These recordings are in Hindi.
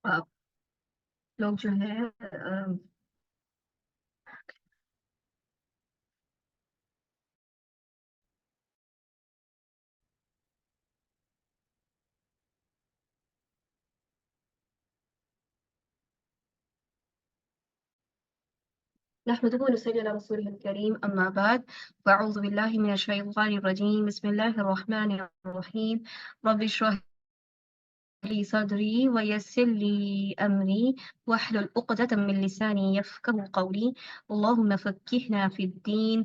आप लोग जो है नहमदुहु व नुसल्ली अला रसूलिहिल करीम अम्मा बाद फअऊज़ु बिल्लाहि मिनश शैतानिर रजीम बिस्मिल्लाहिर रहमानिर रहीम रब्बि इश्रह ली सदरी व यस्सिर ली अमरी वहलुल उक़दतम मिन लिसानी यफ़क़हू क़ौली अल्लाहुम्मा फ़क्किहना फ़िद्दीन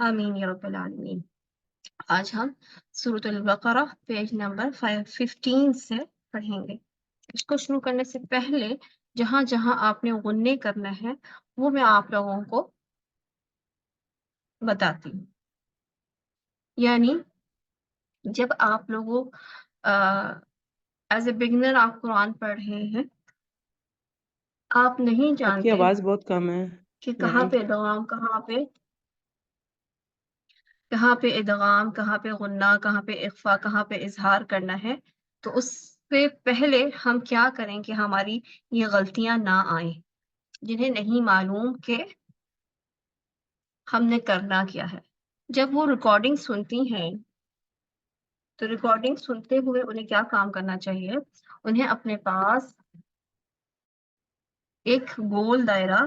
आमीन या रब्बल आलमीन। आज हम सूरतुल बकरा पेज नंबर 515 से पढ़ेंगे। इसको शुरू करने से पहले जहां जहां आपने गुन्ने करना है वो मैं आप लोगों को बताती हूँ। यानी जब आप लोगों एज ए बिगिनर आप कुरान पढ़ रहे हैं, आप नहीं आपकी जानते आवाज बहुत कम है कि कहाँ पे दवाम, कहाँ पे इदगाम, कहाँ पे गुन्ना, कहाँ पे इख्फा, कहाँ पे इजहार करना है। तो उससे पहले हम क्या करें कि हमारी ये गलतियां ना आए, जिन्हें नहीं मालूम कि हमने करना क्या है। जब वो रिकॉर्डिंग सुनती हैं तो रिकॉर्डिंग सुनते हुए उन्हें क्या काम करना चाहिए, उन्हें अपने पास एक गोल दायरा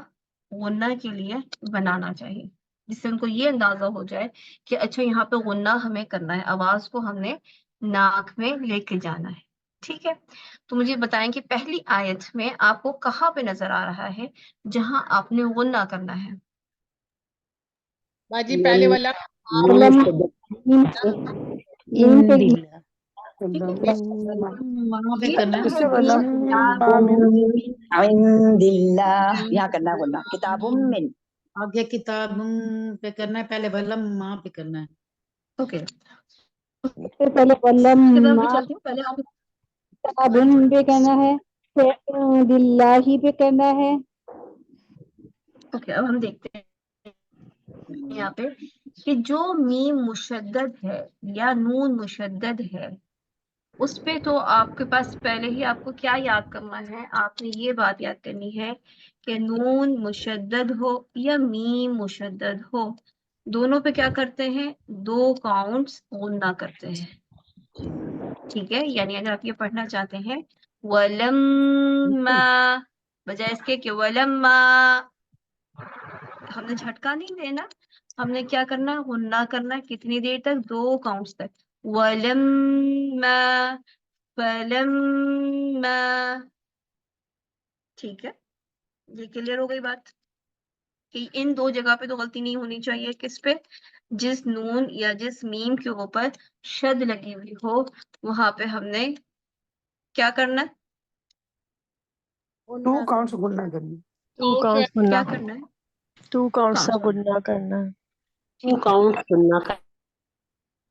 गुन्ना के लिए बनाना चाहिए, जिससे उनको ये अंदाजा हो जाए कि अच्छा यहाँ पे गुन्ना हमें करना है, आवाज को हमने नाक में लेके जाना है। ठीक है, तो मुझे बताएं कि पहली आयत में आपको कहाँ पे नजर आ रहा है जहां आपने गुन्ना करना है। बाजी पहले वाला ठीक है, वहां पे ये करना है। उससे किताबुल्लाह यहाँ करना है गुन्ना, किताबुम मिन। आगे किताब पे करना है, पहले वलम वहां पे करना है। ओके, सबसे पहले वल्लम उसके बाद मैं चलती हूँ, पहले आप किताबुन पे करना है, फिर बिल्लाही पे करना है। ओके, अब हम देखते हैं यहाँ पे कि जो मीम मुशद्दद है या नून मुशद्दद है, उस पे तो आपके पास पहले ही आपको क्या याद करना है, आपने ये बात याद करनी है कि नून मुशद्दद हो या मीम मुशद्दद हो, दोनों पे क्या करते हैं, 2 काउंट्स गुन्ना करते हैं। ठीक है, यानी अगर आप ये पढ़ना चाहते हैं वलम्मा, बजाय इसके कि वलम्मा, हमने झटका नहीं देना, हमने क्या करना, गुन्ना करना। कितनी देर तक, 2 काउंट्स तक। वलम्मा, फलम्मा। ठीक है, ये क्लियर हो गई बात कि इन 2 जगह पे तो गलती नहीं होनी चाहिए। किस पे, जिस नून या जिस मीम के ऊपर शद लगी हुई हो वहां पे हमने क्या करना, 2 काउंट्स गुन्ना करनी। 2 काउंट्स क्या गुन्ना, करना है, 2 काउंट्स का काउंट्स। गुन्ना करना है। 2 काउंट्स गुन्ना कर।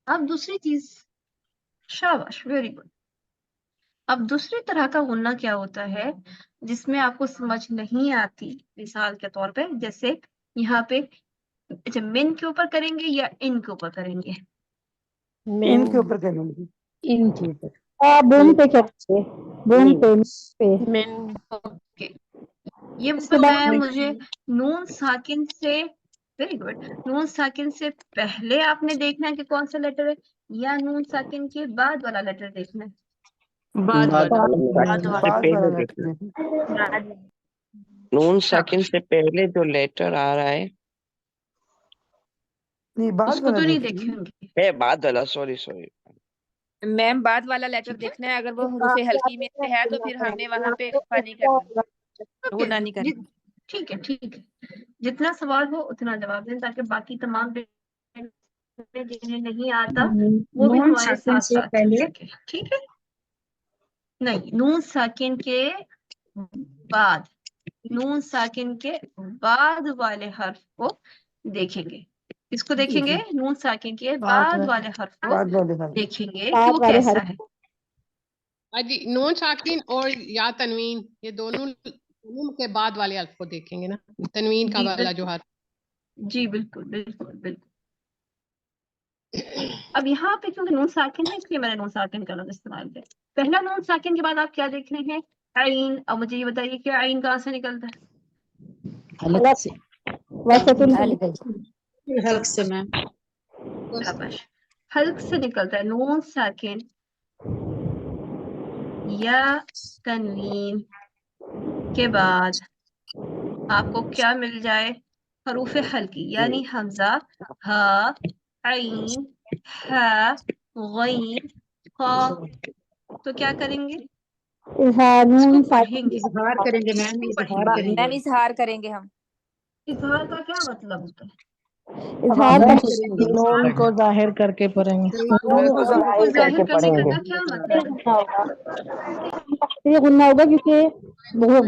अब दूसरी चीज, शाबाश, वेरी गुड। अब दूसरी तरह का गुन्ना क्या होता है जिसमें आपको समझ नहीं आती, मिसाल के तौर पे जैसे यहाँ पे, अच्छा मिन के ऊपर करेंगे या इन के ऊपर करेंगे, इनके ऊपर करेंगे। इनके ऊपर, बुन पे करेंगे, बुन पे। Main okay. ये उसके बाद मैं मुझे नून साकिन से, वेरी गुड, नून साकिन से पहले आपने देखना है कि कौन सा लेटर है, या नून साकिन के बाद वाला लेटर देखना है। बाद वाला। बाद बाद वाला, वाला लेटर है। नून साकिन से पहले जो लेटर आ रहा है, नहीं बाद उसको वाला तो नहीं देखेंगे। देखेंगे। बाद वाला, सॉरी। मैम बाद वाला लेटर देखना है, अगर वो हुरूफे हल्की में से है तो फिर हमने वहां पे इख्फा नहीं करना, ओके, गुना नहीं करना। ठीक है, ठीक है, जितना सवाल हो उतना जवाब दें ताकि बाकी तमाम जिन्हें नहीं आता वो भी नून हमारे साकिन साथ से साथ चल पहले, सके। ठीक है, नहीं, नून साकिन के बाद, नून साकिन के बाद वाले हर्फ को देखेंगे। इसको देखेंगे, नून साकिन के बाद वाले हर्फ को बाद वाले हर्फ। देखेंगे कि वो कैसा है। बाजी नून साकिन और या तनवीन, ये दोनों नून के बाद वाले अल्फ को देखेंगे ना, तनवीन का जी वाला जो बिल्कुल, हर्फ। जी बिल्कुल बिल्कुल बिल्कुल। अब यहाँ पे क्योंकि नून साकिन है इसलिए मैंने नून साकिन का लफ्ज इस्तेमाल किया। पहला नून साकिन के बाद आप क्या देख रहे हैं? आइन। अब मुझे ये बताइए कि आइन कहाँ से निकलता है? हलक से वसतुल हल्क से मैम। शाबाश, हल्क से निकलता है। नून साकिन या तनवीन के बाद आपको क्या मिल जाए? हरूफ हल्की, यानी हमजा, हा, आइन, हा, गईन, क़ाफ। तो क्या करेंगे? इजहार इसको नून साकिन पढ़ेंगे। इजहार करेंगे मैम, इजहार पढ़ेंगे। मैम करेंगे। इजहार करेंगे हम। इजहार का क्या मतलब होता है? इजहार नून का करेंगे। नून को जाहिर करके पढ़ेंगे। नून को नून को जाहिर जाहिर करके करने पढ़ेंगे। का क्या मतलब है? गुन्ना होगा, फित्री गुन्ना होगा क्योंकि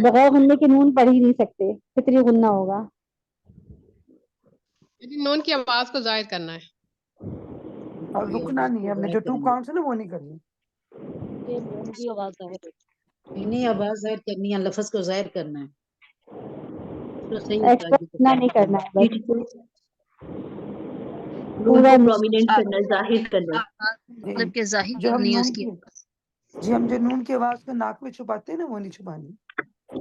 बगैर गुन्ने के नून पढ़ ही नहीं सकते, फित्री गुन्ना होगा। नून की आवाज को जाहिर करना है। और रुकना नहीं है, हमने जो 2 काउंट्स है ना वो नहीं करनी। इन्हीं आवाज जाहिर करनी है, लफ्ज को जाहिर करना है। तो सही होता एक्स्ट्रा गुन्ना नहीं करना है, बस नून पूरा को प्रोमिनेंट करना, जाहिर करना। जी, के जाहिर जो हम करनी है नून उसकी। जी हम जो नून की आवाज को नाक में छुपाते हैं ना वो नहीं छुपानी।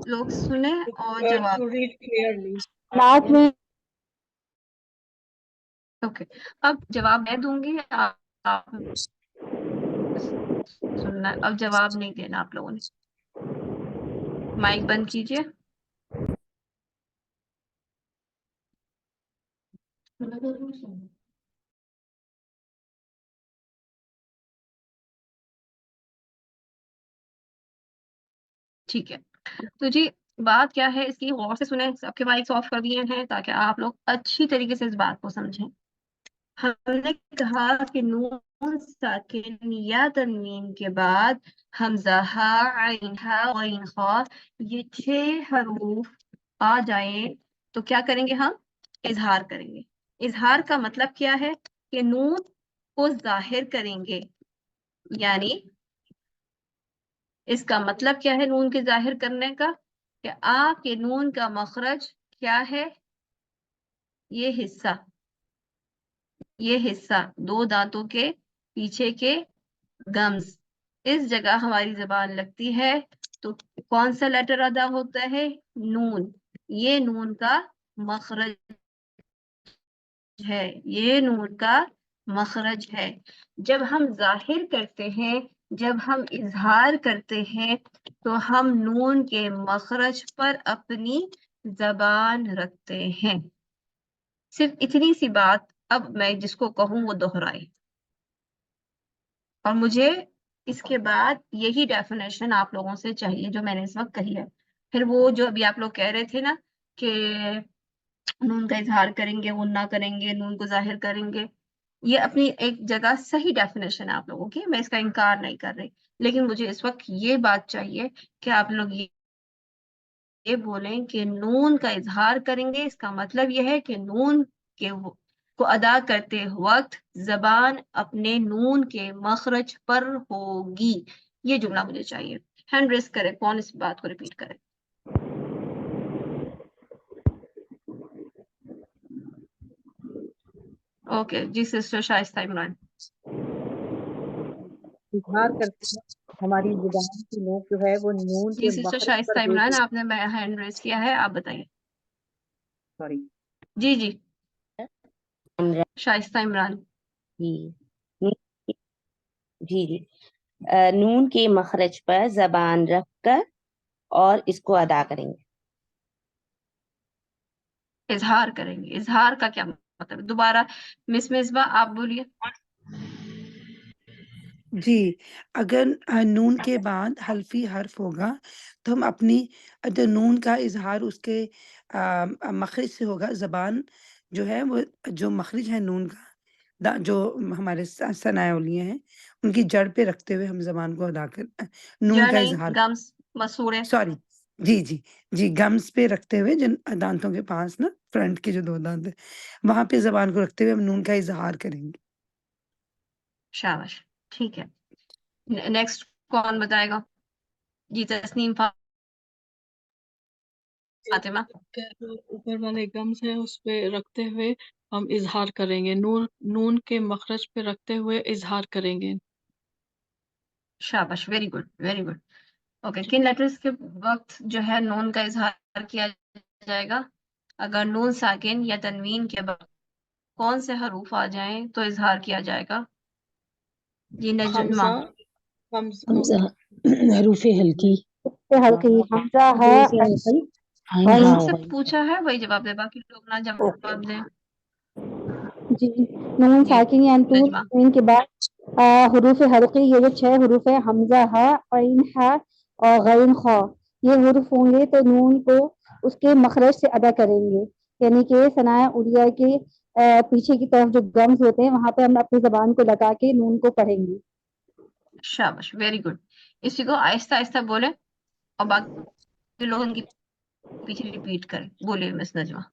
लोग सुने और जवाब। नाक में। ओके, अब जवाब मैं दूंगी, आप सुनना है। अब जवाब नहीं देना आप लोगों ने। माइक बंद कीजिए। ठीक है, तो जी बात क्या है इसकी, गौर से सुने। सबके माइक्स ऑफ कर दिए हैं ताकि आप लोग अच्छी तरीके से इस बात को समझें। हमने कहा कि नून साकिन या तनवीन के बाद हमजा, हा, आइन, हा, गईन, खा, ये 6 हरूफ आ जाए तो क्या करेंगे? हम इजहार करेंगे। इजहार का मतलब क्या है? कि नून को जाहिर करेंगे। यानी इसका मतलब क्या है नून के जाहिर करने का? कि आपके नून का मखरज क्या है? ये हिस्सा, ये हिस्सा 2 दांतों के पीछे के गम्स, इस जगह हमारी जबान लगती है तो कौन सा लेटर अदा होता है? नून। ये नून का मखरज है, ये नून का मखरज है। जब हम जाहिर करते हैं, जब हम इजहार करते हैं, तो हम नून के मखरज पर अपनी जबान रखते हैं। सिर्फ इतनी सी बात अब मैं जिसको कहूँ वो दोहराए, और मुझे इसके बाद यही डेफिनेशन आप लोगों से चाहिए जो मैंने इस वक्त कही है। फिर वो जो अभी आप लोग कह रहे थे ना कि नून का इजहार करेंगे, गुन्ना करेंगे, नून को जाहिर करेंगे, ये अपनी एक जगह सही डेफिनेशन है आप लोगों की, मैं इसका इनकार नहीं कर रही। लेकिन मुझे इस वक्त ये बात चाहिए कि आप लोग ये बोलें कि नून का इजहार करेंगे, इसका मतलब यह है कि नून के को अदा करते वक्त जबान अपने नून के मखरज पर होगी। ये जुमला मुझे चाहिए। हैंड रेस करे, कौन इस बात को रिपीट करे? ओके जी, सिस्टर शाइस्ता इमरान। इजहार करते हैं, हमारी जुबान की नोक जो है वो नून जी के सिस्टर मखरज पर शाइस्ता इमरान, होगी। आपने हैंड रेस किया है, आप बताइए। सॉरी जी जी, शाइस्ता इमरान। जी जी जी नून के मखरज पर जबान रखकर और इसको अदा करेंगे। इजहार करेंगे, इजहार का क्या मतलब? दोबारा मिस मिसबा आप बोलिए। जी, अगर नून के बाद हल्फी हर्फ होगा तो हम अपनी जो नून का इजहार उसके मखरज से होगा। जबान जो है वो जो मखरज है नून का, जो हमारे सनाओलियाँ हैं उनकी जड़ पे रखते हुए हम जबान को अदा कर नून या का नहीं, इजहार गम्स, मसूड़े। सॉरी जी जी जी गम्स पे रखते हुए, जिन दांतों के पास ना फ्रंट के जो 2 दांत है वहां पे जबान को रखते हुए हम नून का इजहार करेंगे। शाबाश, ठीक है। नेक्स्ट कौन बताएगा? जी तस्नीम फातिमा। ऊपर वाले गम्स है उस पे रखते हुए हम इजहार करेंगे, नून नून के मखरज पे रखते हुए इजहार करेंगे। शाबाश, very good very good. Okay, किन लेटर्स के वक्त जो है नून का इजहार किया जाएगा? अगर नून साकिन या तनवीन के वक्त कौन से हरूफ आ जाएं तो इजहार किया जाएगा? जी नजमा। हमजा हरूफ हल्की हल्की हमजा है आइन और हा से गइन। पूछा है वही जवाब दे, बाकी लोग ना जवाब दें। जी नून जी साकिन या तून नजमा। के बाद हरूफ हल्की, ये जो 6 हरूफ है हमजा हा आइन हा और गैन खा, ये हरूफ होंगे तो नून को उसके मखरज से अदा करेंगे, यानी कि सनाया उलिया के पीछे की तरफ जो गम्स होते हैं वहां पे हम अपनी जबान को लगा के नून को पढ़ेंगे। शाबाश, वेरी गुड। इसी को आहिस्ता आहिस्ता बोले और बाकी लोग उनकी पीछे रिपीट करें। बोलिए मिस नजमा।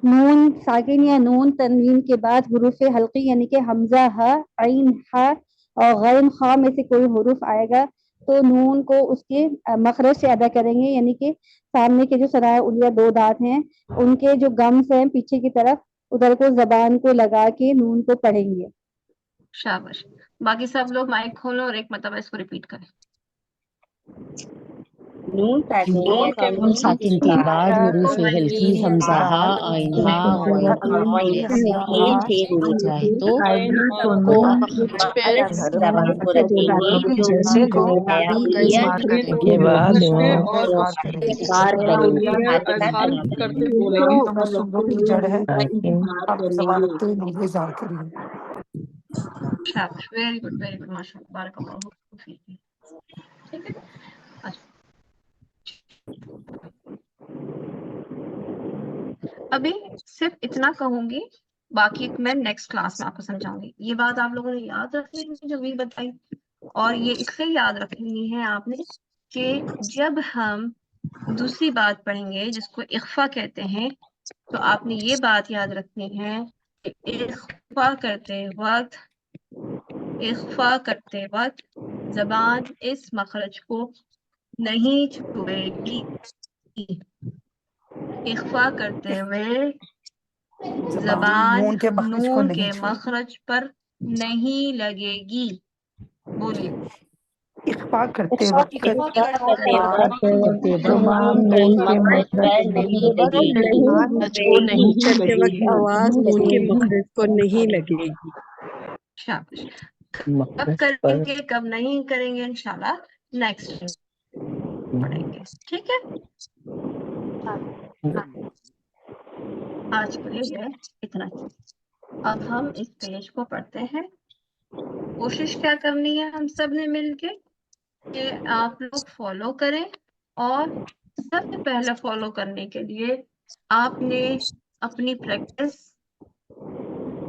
नून साकिन या नून तनवीन के बाद हरूफ हल्की यानी कि हमजा हा आइन हा और गैन खा में से कोई हरूफ आएगा तो नून को उसके मखरज से अदा करेंगे, यानी कि सामने के जो सराय उलिया 2 दांत हैं उनके जो गम्स हैं पीछे की तरफ उधर को जबान को लगा के नून को पढ़ेंगे। शाबाश, बाकी सब लोग माइक खोलो और एक मतलब इसको रिपीट करें। नून साकिन या नून साकिन के बाद हरूफ हल्की हमजा हा आइन हा गैन खा में से ये 6 हरूफ आए तो को जबान को रखेंगे जैसे को सनाया नून का उलिया इजहार के करेंगे के बाद इजहार करेंगे। इजहार करेंगे साथ साथ इजहार करते ये बोलेंगे। तो मुसल्लों की जड़ है, आप जबान रखते हुए नून का इजहार करिए। शाबाश, वेरी गुड माशाल्लाह, बारकल्लाहु फीक। ठीक है, अच्छा अभी सिर्फ इतना कहूंगी, बाकी मैं नेक्स्ट क्लास में आपको समझाऊंगी। ये बात आप लोगों ने याद रखनी है जो भी बताई, और ये इसलिए याद रखनी है आपने कि जब हम दूसरी बात पढ़ेंगे जिसको इख्फा कहते हैं, तो आपने ये बात याद रखनी है कि इख्फा करते वक्त जबान इस मखरज को नहीं छुएगी। इख्फा करते हुए जबान नून के मखरज को नून नहीं के छुएगी। मखरज पर नहीं लगेगी। बोलिए। इख्फा करते इख्फा वक्त करते वक्त जबान नून के नून के मखरज मखरज पर को नहीं लगेगी। को नहीं करते वक्त आवाज नून के मखरज को नहीं लगेगी। शाबाश। कब करेंगे कब नहीं करेंगे इंशाल्लाह नेक्स्ट पढ़ेंगे। ठीक है, आज के लिए इतना ही। अब हम इस पेज को पढ़ते हैं। कोशिश क्या करनी है हम सब ने मिलके कि आप लोग फॉलो करें, और सबसे पहले फॉलो करने के लिए आपने अपनी प्रैक्टिस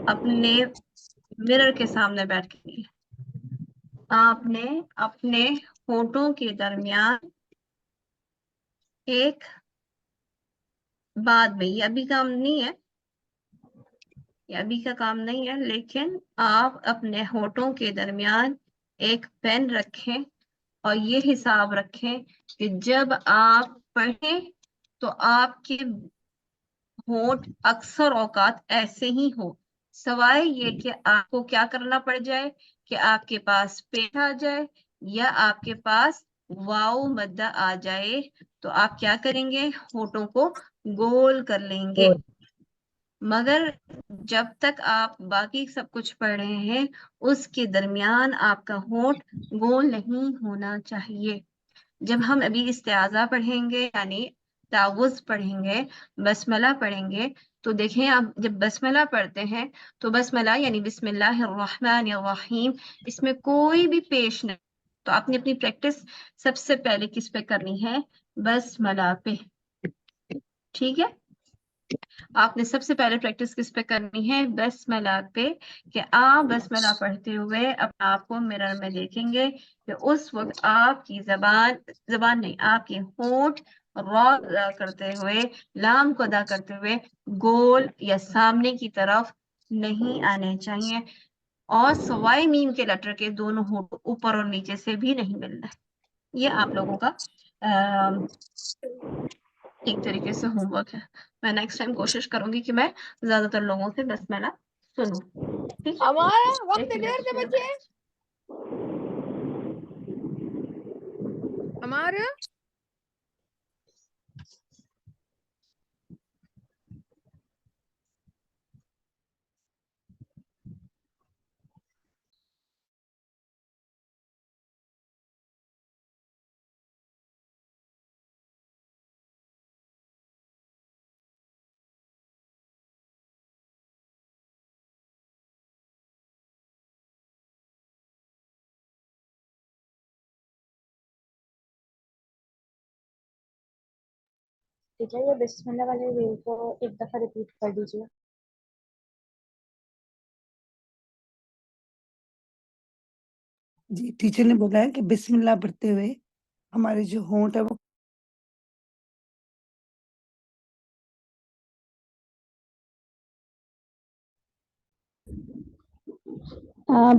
अपने मिरर के सामने बैठ के की है। आपने अपने होठों के दरमियान एक, बाद में, ये अभी काम नहीं है, ये अभी का काम नहीं है, लेकिन आप अपने होठों के दरमियान एक पेन रखें और ये हिसाब रखें कि जब आप पढ़ें तो आपके होठ अक्सर औकात ऐसे ही हो, सवाए ये कि आपको क्या करना पड़ जाए कि आपके पास पेट आ जाए या आपके पास वाव मद्दा आ जाए, तो आप क्या करेंगे, होठों को गोल कर लेंगे। मगर जब तक आप बाकी सब कुछ पढ़ रहे हैं उसके दरमियान आपका होठ गोल नहीं होना चाहिए। जब हम अभी इस्तेआज़ा पढ़ेंगे यानी तावुज़ पढ़ेंगे, बसमला पढ़ेंगे, तो देखें आप जब बसमला पढ़ते हैं तो बसमला यानी बिस्मिल्लाहिर्रहमानिर्रहीम, इसमें कोई भी पेश नहीं। तो आपने अपनी प्रैक्टिस सबसे पहले किस पे करनी है, बसमला पे। ठीक है, आपने सबसे पहले प्रैक्टिस किस पे करनी है, बसमला पे, कि आप बसमला पढ़ते हुए अपने आप को मिरर में देखेंगे कि उस वक्त आपकी जबान नहीं, आपके होंठ रॉ अदा करते हुए, लाम को अदा करते हुए गोल या सामने की तरफ नहीं आने चाहिए, और सवाई मीम के लेटर के दोनों होंठ ऊपर और नीचे से भी नहीं मिलना है। ये आप लोगों का ठीक तरीके से होमवर्क है। मैं नेक्स्ट टाइम कोशिश करूंगी कि मैं ज्यादातर लोगों से बसमिल्लाह सुनूं। ठीक है, हमारा वक्त एक देर मिनट से बच्चे हमारा टीचर ये बिस्मिल्लाह वाले वे को एक दफा रिपीट कर दीजिए। जी, टीचर ने बोला है कि बिस्मिल्लाह पढ़ते हुए हमारे जो होंठ है वो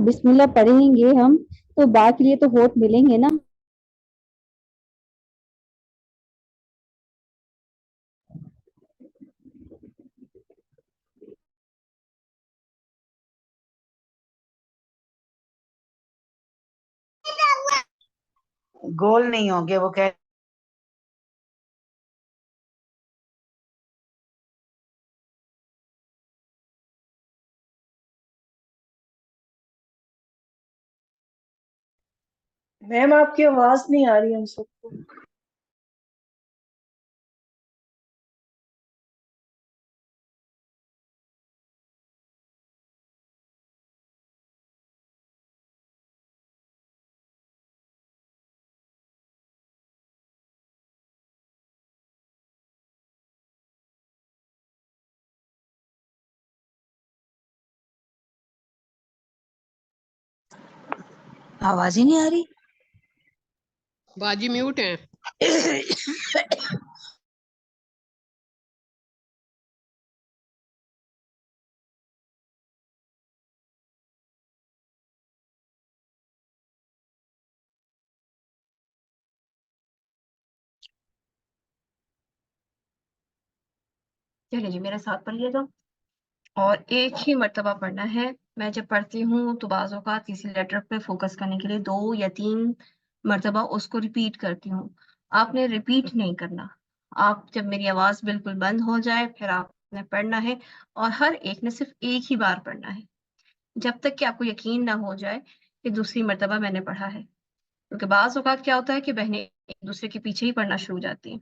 बिस्मिल्लाह पढ़ेंगे हम तो बा के लिए तो होठ मिलेंगे ना। गोल नहीं होंगे वो कह मैम आपकी आवाज नहीं आ रही हम सबको। आवाज ही नहीं आ रही। बाजी म्यूट है। चलिए जी, मेरे साथ पढ़िएगा और एक ही मर्तबा पढ़ना है। मैं जब पढ़ती हूँ तो बाज़ औक़ात किसी लेटर पे फोकस करने के लिए 2 या 3 मर्तबा उसको रिपीट करती हूँ। आपने रिपीट नहीं करना। आप जब मेरी आवाज़ बिल्कुल बंद हो जाए फिर आपने पढ़ना है और हर एक ने सिर्फ़ एक ही बार पढ़ना है, जब तक कि आपको यकीन ना हो जाए कि दूसरी मर्तबा मैंने पढ़ा है। क्योंकि बाज़ औक़ात क्या होता है कि बहनें एक-दूसरे के पीछे ही पढ़ना शुरू हो जाती हैं।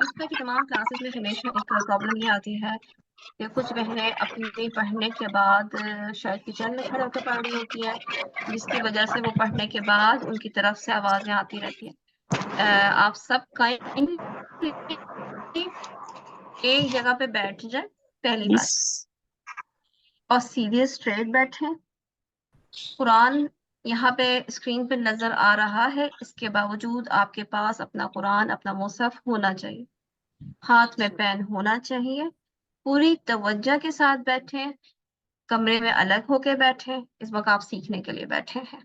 इस तरह की तमाम क्लासेस में हमेशा एक प्रॉब्लम ये आती है कि कुछ बहनें अपने पढ़ने के बाद शायद किचन में खड़े होकर पढ़ रही होती हैं, जिसकी वजह से वो पढ़ने के बाद उनकी तरफ से आवाज़ें आती रहती हैं। आप सब काइंडली एक जगह पे बैठ जाए पहली बात, और सीधे स्ट्रेट बैठें। कुरान यहाँ पे स्क्रीन पे नजर आ रहा है, इसके बावजूद आपके पास अपना कुरान, अपना मुसहफ होना चाहिए, हाथ में पेन होना चाहिए। पूरी तवज्जो के साथ बैठें, कमरे में अलग होके बैठें। इस वक्त आप सीखने के लिए बैठे हैं।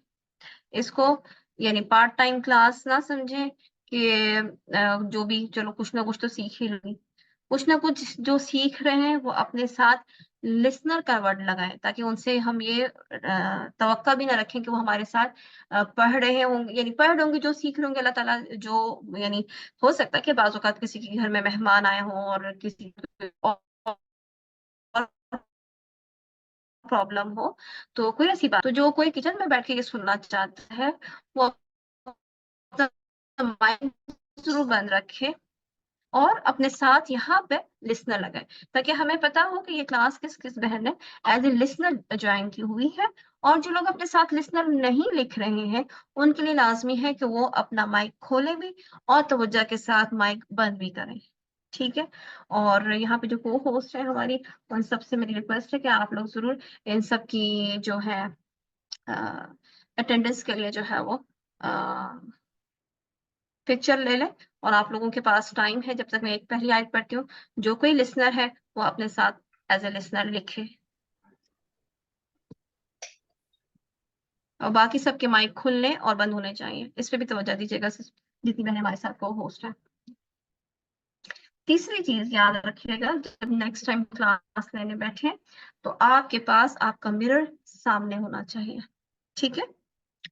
इसको यानी पार्ट टाइम क्लास ना समझें कि जो भी चलो कुछ ना कुछ तो सीख ही लूंगी। कुछ ना कुछ जो सीख रहे हैं वो अपने साथ लिसनर का वर्ड लगाएं, ताकि उनसे हम ये तवक्का भी ना रखें कि वो हमारे साथ पढ़ रहे होंगे, यानी पढ़ रहे होंगे, जो सीख रहे होंगे अल्लाह ताला जो, यानी हो सकता है कि बाज़ औक़ात किसी के घर में मेहमान आए हों और किसी और प्रॉब्लम हो, तो कोई ऐसी बात, तो जो कोई किचन में बैठ के ये सुनना चाहता है वो अपना माइक ज़रूर बंद रखे और अपने साथ यहाँ पे लिसनर लगाए, ताकि हमें पता हो कि ये क्लास किस किस बहन ने एज ए लिसनर ज्वाइन की हुई है। और जो लोग अपने साथ लिसनर नहीं लिख रहे हैं उनके लिए लाजमी है कि वो अपना माइक खोले भी और तवज्जो के साथ माइक बंद भी करें, ठीक है। और यहाँ पे जो को होस्ट है हमारी, उन सबसे मेरी रिक्वेस्ट है कि आप लोग जरूर इन सब की जो है अटेंडेंस के लिए जो है वो पिक्चर ले लें। और आप लोगों के पास टाइम है, जब तक मैं एक पहली आयत पढ़ती हूँ, जो कोई लिसनर है वो अपने साथ एज ए लिसनर लिखे और बाकी सबके माइक खुलने और बंद होने चाहिए, इस पे भी तवज्जो दीजिएगा जितनी बहनें हमारे साथ को होस्ट है। तीसरी चीज याद रखिएगा, जब नेक्स्ट टाइम क्लास लेने बैठे तो आपके पास आपका मिरर सामने होना चाहिए, ठीक है।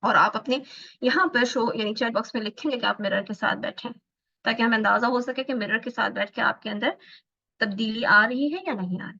और आप अपने यहाँ पर शो यानी चैट बॉक्स में लिखेंगे कि आप मिरर के साथ बैठे, ताकि हमें अंदाजा हो सके कि मिरर के साथ बैठ के आपके अंदर तब्दीली आ रही है या नहीं आ रही।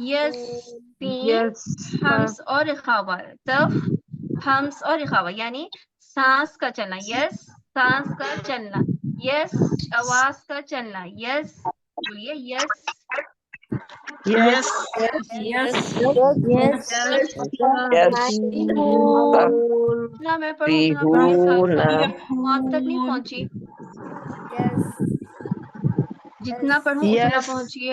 यस हम्स और इखावा, तफ हम्स और इखावा यानी सांस का चलना, यस सांस का चलना, यस आवाज का चलना, यस बोलिए यस यस ना मैं पढ़ूँ ना पढ़े साथ वहां तक नहीं पहुंची, जितना पढ़ूं उतना पहुंचिए।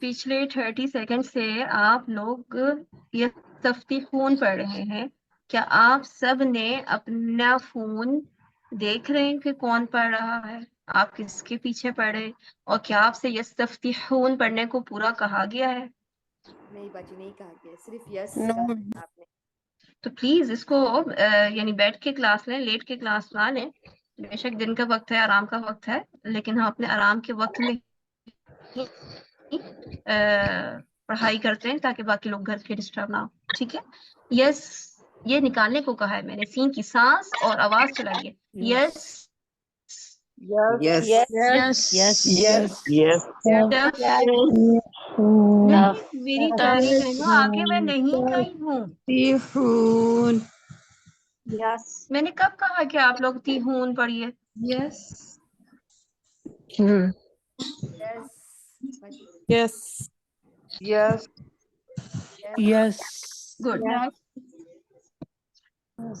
पिछले 30 सेकंड से आप लोग ये तफ्तीखून पढ़ रहे हैं। क्या आप सब ने अपना फोन देख रहे हैं कि कौन पढ़ रहा है, आप किसके पीछे पढ़े, और क्या आपसे यस्तफ्तीहून पढ़ने को पूरा कहा गया है? नहीं बाजी नहीं कहा गया, सिर्फ यस कहा आपने। तो प्लीज इसको यानी बैठ के क्लास लें, लेट के क्लास ना लें। बेशक दिन का वक्त है, आराम का वक्त है, लेकिन हम अपने आराम के वक्त में पढ़ाई करते हैं ताकि बाकी लोग घर के डिस्टर्ब ना हो। ठीक है, यस, ये निकालने को कहा है मैंने। सीन की सांस और आवाज चलाइए। Yes Yes. Yes. Yes. Yes. नहीं, मेरी तारीफ है ना, आगे मैं नहीं गई हूँ। तिहून। मैंने कब कहा कि आप लोग तिहून पढ़िए? Yes. Yes. Yes. Yes. Good. Yes.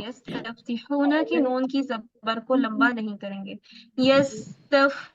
यस्तफ्तिहून की नून की जबर को लंबा नहीं करेंगे। यस्तफ्तिहून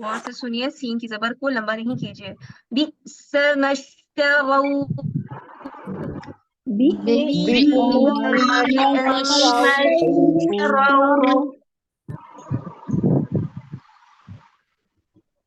गौर से सुनिए, सीन की जबर को लंबा नहीं कीजिए। बिस्मश्तरऊ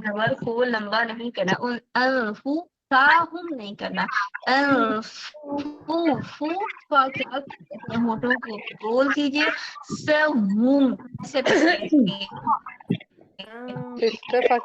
जबर को लंबा नहीं करना। अनफु साहुम नहीं करना। अनफु फू का क्या अपने होठों को गोल कीजिए। सहूम से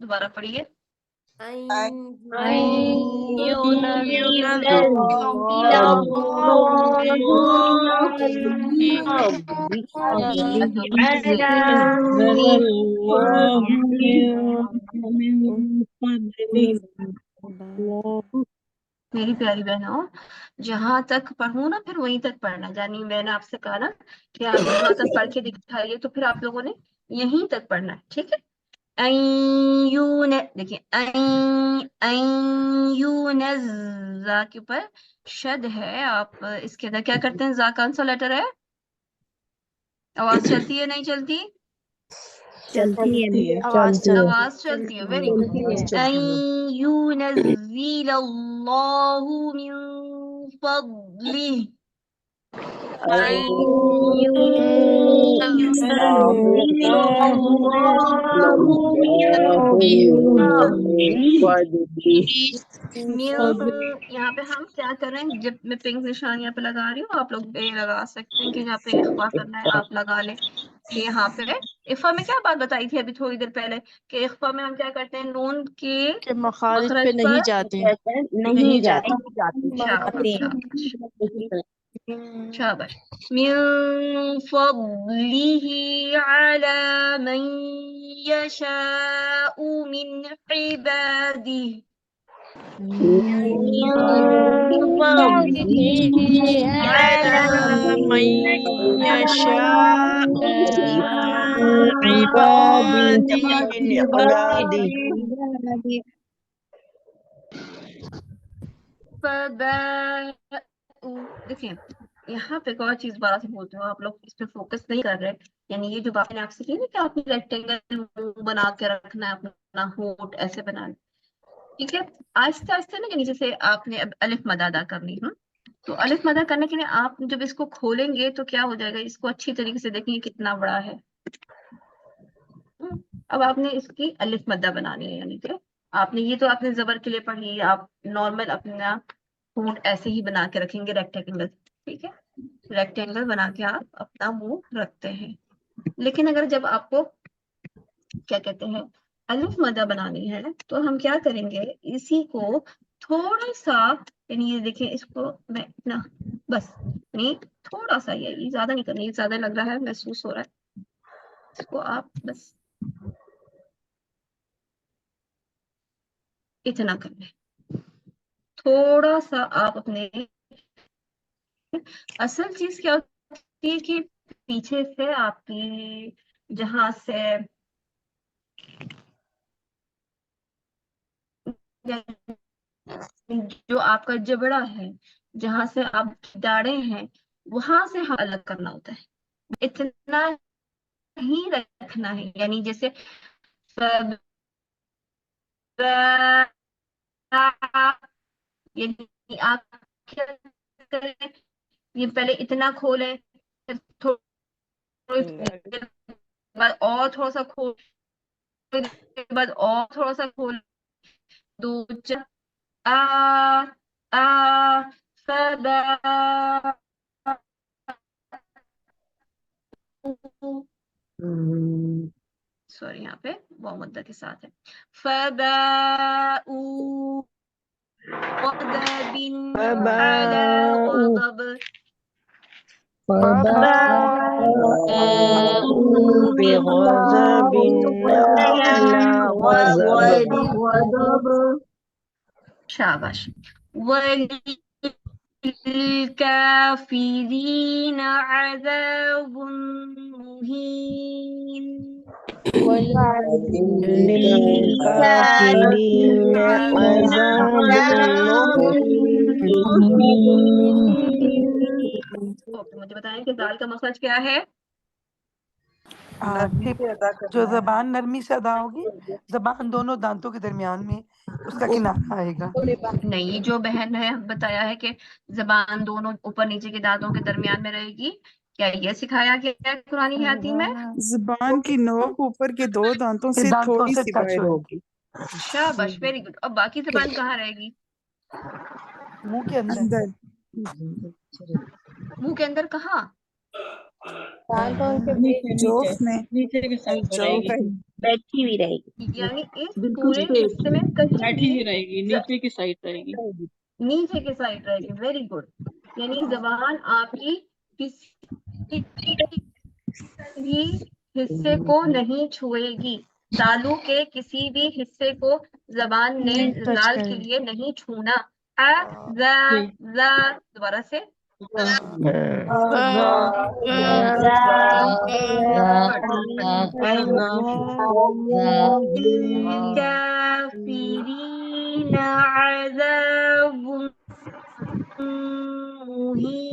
दोबारा पढ़िए. मेरी प्यारी बहनों, जहां तक पढ़ूं ना फिर वहीं तक पढ़ना। यानी मैंने आपसे कहा ना कि आप जहां तक पढ़ के दिखाइए तो फिर आप लोगों ने यहीं तक पढ़ना है, ठीक है। देखिए जा के ऊपर शद है। आप इसके अंदर क्या करते हैं? जा कौन सा लेटर है? आवाज चलती है नहीं चलती? चलती है आवाज चलती है, वेरी गुड। युनज़्ज़िलल्लाहु मिन फ़ज़लिही, यहाँ पे हम क्या कर रहे हैं? जब मैं पिंक निशान यहाँ पे लगा रही हूँ, आप लोग भी लगा सकते हैं कि यहाँ पे इख्फा करना है आप लगा लें। कि यहाँ पे इख्फा में क्या बात बताई थी अभी थोड़ी देर पहले कि इख्फा में हम क्या करते हैं? नून के मखारिज पे मखरज नहीं पर जाते नहीं जाते शाबाश। मिन फ़ज़लिही अला मन यशाउ मिन इबादिही, देखिए यहाँ पे एक और चीज बार से बोलते हो आप लोग, इस पे फोकस नहीं कर रहे। यानी ये जो बात मैंने आपसे की ना कि आपने रेक्टेंगल मुंह बना के रखना है, अपना होंठ ऐसे बनाना, ठीक है। आहिस्ते आहिस्ते ना, यानी जैसे आपने अब अलिफ मद अदा करनी है, तो अलिफ मद करने के लिए आप जब इसको खोलेंगे तो क्या हो जाएगा? इसको अच्छी तरीके से देखेंगे कितना बड़ा है। अब आपने इसकी अलिफ मद्दा बनानी है, यानी कि आपने ये तो आपने जबर के लिए पढ़ी, आप नॉर्मल अपना होंठ ऐसे ही बना के रखेंगे रेक्टेंगल, ठीक है। रेक्टेंगल बना के आप अपना मुंह रखते हैं। लेकिन अगर जब आपको क्या कहते हैं अलिफ मद्दा बनानी है तो हम क्या करेंगे? इसी को थोड़ा सा, यानी ये देखिए इसको मैं इतना बस, यानी थोड़ा सा, ये ज्यादा नहीं करना, ये ज्यादा लग रहा है, महसूस हो रहा है। इसको आप बस इतना कर लें, थोड़ा सा आप अपने। असल चीज क्या होती है कि पीछे से आपकी जहां से जो आपका जबड़ा है, जहां से आप दाढ़े हैं, वहां से हम अलग करना होता है। इतना ही रखना है, यानी जैसे यानी आप क्या करें? ये पहले इतना खोलें, फिर थोड़ी देर बाद और थोड़ा सा खोल, थोड़ी देर बाद और थोड़ा सा खोल, दो चार आ आ सदा सॉरी यहाँ पे मुद्दा के साथ है। फबाऊ गज़बिन अला गज़ब, शाबाश। वलिलकाफिरीन अज़ाबुन मुहीन, ओके, मुझे बताएं कि दाल का मखरज क्या है? जो जबान नरमी से अदा होगी, जबान दोनों दांतों के दरमियान में उसका किनारा आएगा। नहीं, जो बहन ने बताया है कि जबान दोनों ऊपर नीचे के दांतों के दरमियान में रहेगी, क्या ये सिखाया गया है कुरानी हयाती में? जुबान की नोक ऊपर के दो दांतों से थोड़ी सी बाहर होगी। शाबाश, वेरी गुड। अब बाकी जबान कहाँ रहेगी? मुंह के अंदर। मुंह के अंदर कहाँ? दाल तो उनके नीचे जोफ नीचे में नीचे के साइड पे जोफ रहेगी, बैठी हुई रहेगी, यानी इस बिल्कुल पूरे स्ट्रेट हिस्से में कहीं बैठी ही भी रहेगी, ज- नीचे की साइड रहेगी। नीचे के साइड रहेगी। Very good. यानी जबान आपकी किसी भी हिस्से को नहीं छुएगी। तालू के किसी भी हिस्से को जबान ने जाल के लिए नहीं छूना। दोबारा से काफिरीन अज़ाबुम मुहीन।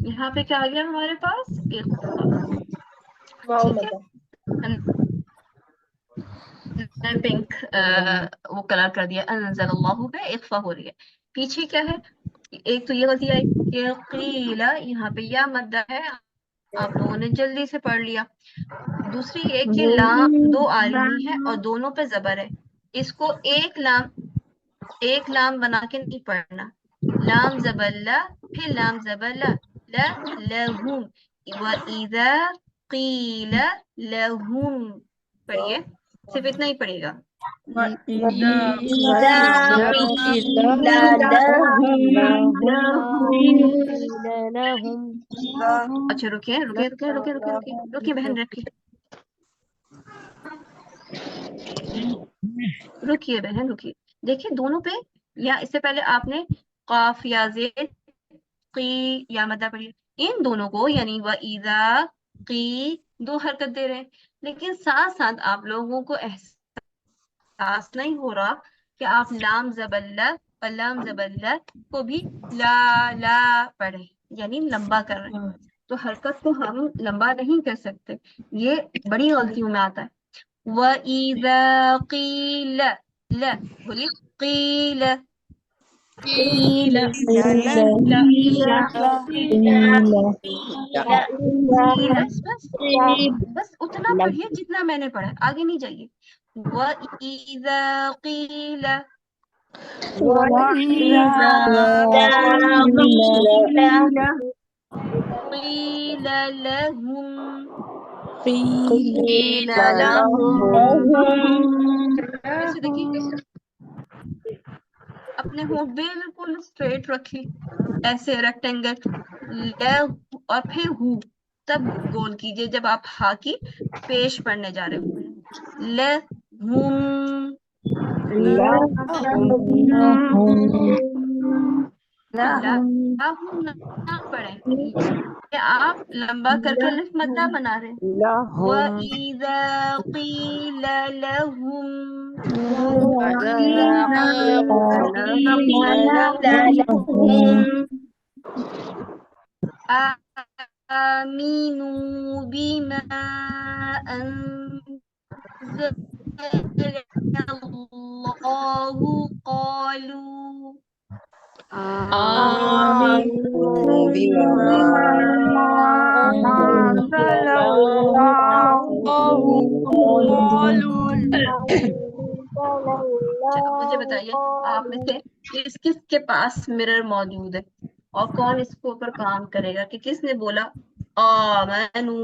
यहाँ पे क्या आ गया हमारे पास? इख्फा। ठीक है, पिंक वो कलर कर दिया, अनज़लल्लाहु पे इख्फा हो रही है। पीछे क्या है? एक तो ये गलती आई कि क़ीला, यहाँ पे या मद्दा है, आप लोगों ने जल्दी से पढ़ लिया। दूसरी ये कि लाम दो आ रही है और दोनों पे जबर है। इसको एक लाम बना के नहीं पढ़ना। लाम जबल्ला, फिर लाम जबल्ला, ला लहुम, व इज़ा क़ीला लहुम। पढ़िए, सिर्फ इतना ही पढ़ेगा। अच्छा रुकिए बहन, रुकिए बहन, रुकिए। देखिए दोनों पे, या इससे पहले आपने काफ या ज़ेद की या मद्दा पढ़ी। इन दोनों को यानी व इज़ा की दो हरकत दे रहे हैं, लेकिन साथ साथ आप लोगों को एहसास नहीं हो रहा कि आप लाम जबल्ला और लाम जबल्ला को भी ला पढ़े, यानी लंबा कर रहे हैं। तो हरकत को हम लंबा नहीं कर सकते, ये बड़ी गलतियों में आता है। व इज़ा क़ील, ला बोलिए, क़ील बस उतना पढ़िए जितना मैंने पढ़ा, आगे नहीं जाइए। व इज़ा क़ील क़ील लहुम, वैसे देखिए अपने होंठ बिल्कुल स्ट्रेट रखिए, ऐसे रेक्टेंगल, ल और फिर हु, तब गोल कीजिए जब आप हा की पेश पढ़ने जा रहे हो। ल हुम ना पढ़े, आप लंबा करके लिफ मद्दा बना रहे हैं। व इज़ा क़ील लहुम आमीनू बिमा अंज़ल अल्लाहु क़ालू मुझे बताइए आप में से किस किस के पास मिरर मौजूद है और कौन इसके ऊपर काम करेगा कि किसने बोला आमनू,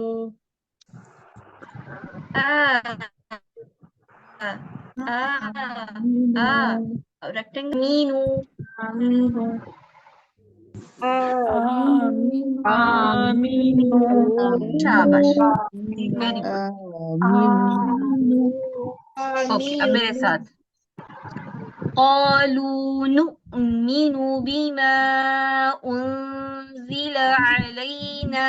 रेक्टेंगल मीनू, शाबाश, वेरी गुड। ओके, अब मेरे साथ क़ालू नुअमिनु बिमा उन्ज़िला अलैना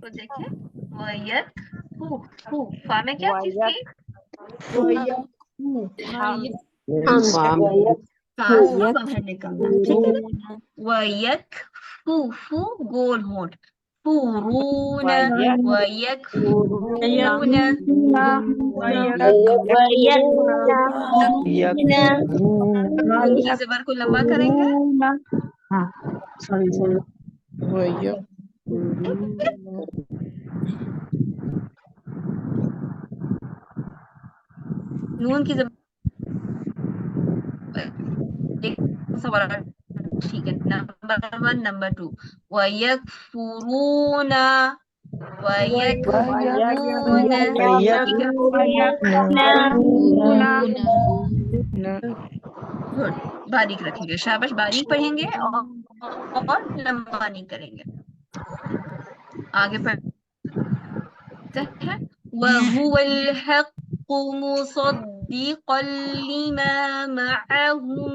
तो देखिए वयकफू फा में क्या चीज थी? बाहर निकलना, ठीक है ना? वयकफू फू गोल होंठ फूरून वयकफूरून ई ज़बर को लंबा करेंगे नून की ज़बर ठीक है। नंबर 1 नंबर 2 वयकफुरून वयकफुरून गुड बारीक रखेंगे, शाबाश बारीक पढ़ेंगे और लंबा नहीं करेंगे। आगे पढ़ते हैं वहुवल हक़्क़ु मुसद्दिक़न लिमा मअहुम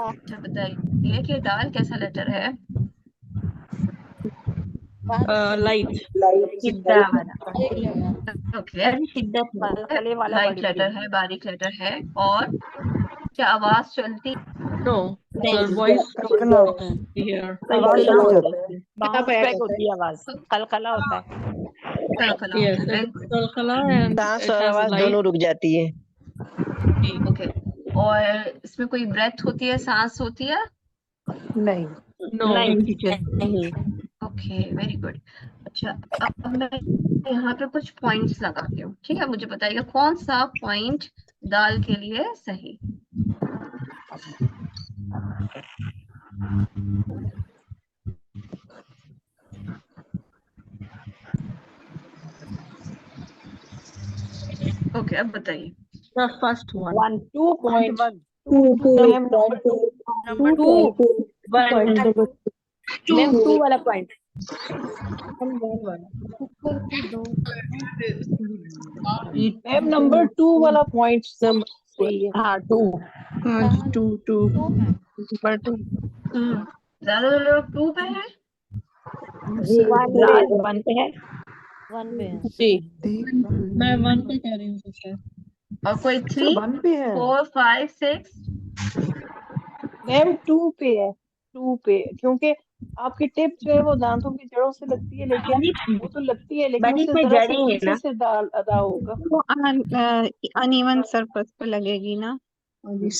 अच्छा बताइए कि दाल कैसा लेटर है? लाइट ओके लाइट लेटर है, बारीक लेटर है। और क्या आवाज चलती? No, the voice here. कलकला होता है कलकला Yes, होता है। it is kalkala and सांस it और has आवाज light. दोनों रुक जाती है। ओके और इसमें कोई ब्रेथ होती है, सांस होती है? No. नहीं ओके वेरी गुड। अच्छा अब मैं यहाँ पे कुछ पॉइंट्स लगाती हूँ, ठीक है? मुझे बताइएगा कौन सा पॉइंट दाल के लिए सही। ओके अब बताइए। The first one. 2.1 मैम 2 वाला पॉइंट मैम नंबर 2 वाला पॉइंट हाँ 2 ज्यादा लोग 2 पे हैं। 1 पे है मैं 1 पे कह रही हूँ सिस्टर। और कोई 3 4 5 6 मैम 2 पे है 2 पे क्योंकि आपकी टिप जो है वो दांतों की जड़ों से लगती है लेकिन वो तो लगती है लेकिन उससे जरा से पीछे से अदा होगा। वो अनइवन सरफेस पे लगेगी ना,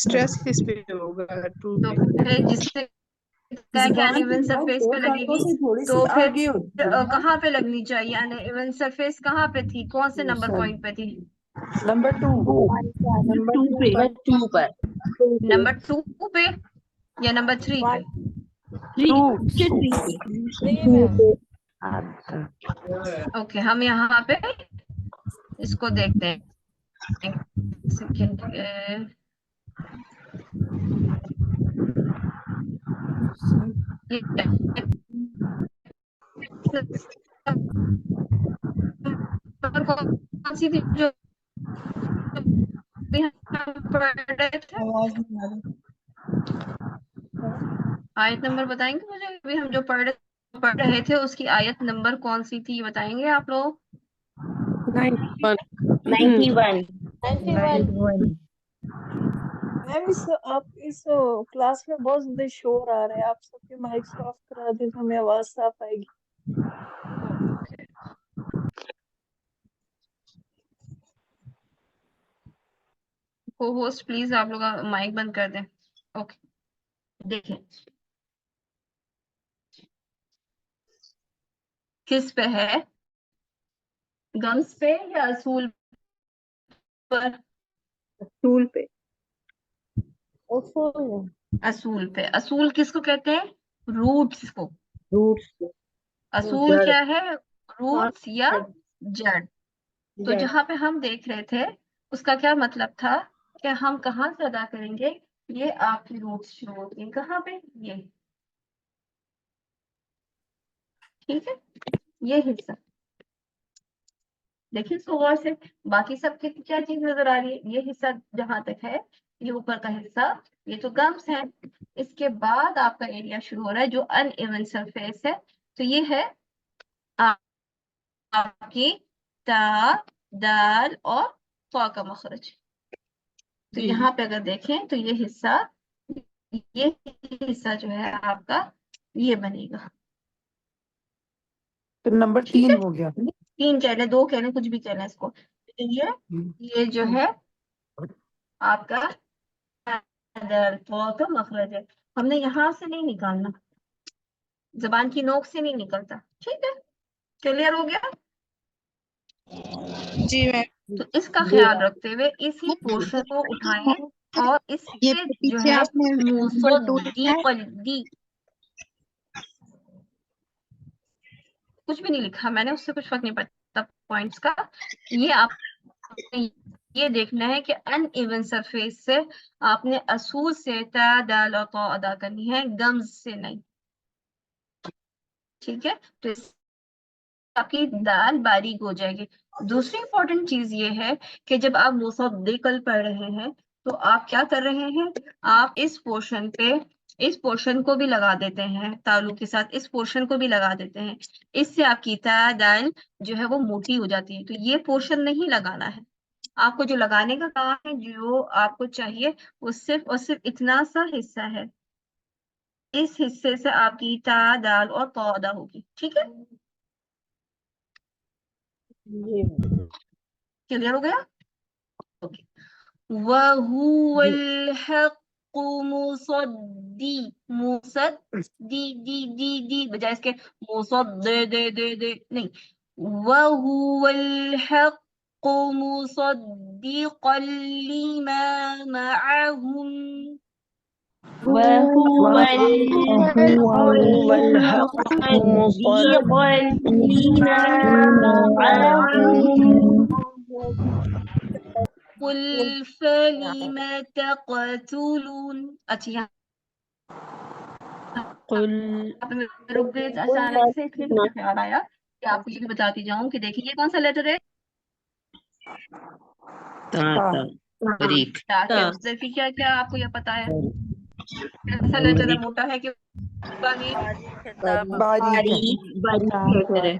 स्ट्रेस इस पे होगा 2 तो पे। फिर जिससे अनइवन सरफेस पे लगेगी तो फिर कहाँ पे लगनी चाहिए? अनइवन सरफेस कहाँ पे थी? कौन से नंबर पॉइंट पे थी? नंबर 2 2 पर नंबर 2 पे या नंबर 3 पे? 2 ओके हम यहाँ पे इसको देखते हैं। सेकंड कौन सी थी जो आयत नंबर बताएंगे मुझे? अभी हम जो पढ़ रहे थे उसकी आयत नंबर कौन सी थी बताएंगे आप लोग? 91 मैम आप इस क्लास में बहुत ज्यादा शोर आ रहा है, आप सबके माइक ऑफ करा दें तो हमें आवाज साफ आएगी। को होस्ट प्लीज आप लोग माइक बंद कर दें। ओके देखिए किस पे है? गम्स पे या असूल पर? असूल पे। असूल पे। असूल किसको कहते हैं? रूट्स को। रूट्स असूल जड़ क्या है? रूट्स या जड़। तो जड़ जहाँ पे हम देख रहे थे उसका क्या मतलब था कि हम कहाँ से अदा करेंगे? ये आपकी रूट्स शुरू होती है कहाँ पे? ये, ठीक है, ये हिस्सा देखिए इसको गौर से। बाकी सब की क्या चीज नजर आ रही है? ये हिस्सा जहां तक है, ये ऊपर का हिस्सा, ये तो गम्स है। इसके बाद आपका एरिया शुरू हो रहा है जो अनइवन सरफेस है। तो ये है आपकी ता, दाल और ता का मखरज। तो जी यहाँ पे अगर देखें तो ये हिस्सा जो है आपका ये बनेगा। तो नंबर ठीक 3 है, हो गया। 3 कह लें, 2 कह लें, कुछ भी कह लें इसको। ये जो है आपका दर का मखरज है। हमने यहाँ से नहीं निकालना, जबान की नोक से नहीं निकलता। ठीक है, क्लियर हो गया? जी मैम। तो इसका जी ख्याल रखते हुए इसी पोर्शन को उठाएं और इस ये पे जो पीछे है आपने नंबर 2 लिखा है। कुछ भी नहीं लिखा मैंने, उससे कुछ फर्क नहीं पड़ता पॉइंट्स का। ये आप ये देखना है कि अनइवन सरफेस से आपने असूल से ता, दाल और ता अदा करनी है, गम्स से नहीं। ठीक है, तो आपकी दाल बारीक हो जाएगी। दूसरी इंपॉर्टेंट चीज ये है कि जब आप मुसद्दिक़ल पढ़ रहे हैं तो आप क्या कर रहे हैं? आप इस पोर्शन पे इस पोर्शन को भी लगा देते हैं, तालु के साथ इस पोर्शन को भी लगा देते हैं। इससे आपकी ता दाल जो है वो मोटी हो जाती है। तो ये पोर्शन नहीं लगाना है आपको। जो लगाने का काम है, जो आपको चाहिए, वो सिर्फ और सिर्फ इतना सा हिस्सा है। इस हिस्से से आपकी ता दाल और ता अदा होगी। ठीक है, क्लियर हो गया? ओके। वहुवल हक़्क़ु दी बजाय इसके दे नहीं। वहुवल हक़्क़ु मुसद्दिक़ल लिमा मअहुम। वहुवल हक़्क़ु मुसद्दिक़ल लिमा मअहुम कुल फलिम तक़तुलून। अच्छा, यहाँ पे मैं रुक गई अचानक से, इसलिए मुझे ख्याल आया कि आपको ये भी बताती जाऊं कि देखिए ये कौन सा लेटर है? बारीक। क्या उस तरह की क्या क्या आपको ये पता है? कैसा लेटर है? मोटा है कि बारीक? बारीक है। बारीक लेटर है।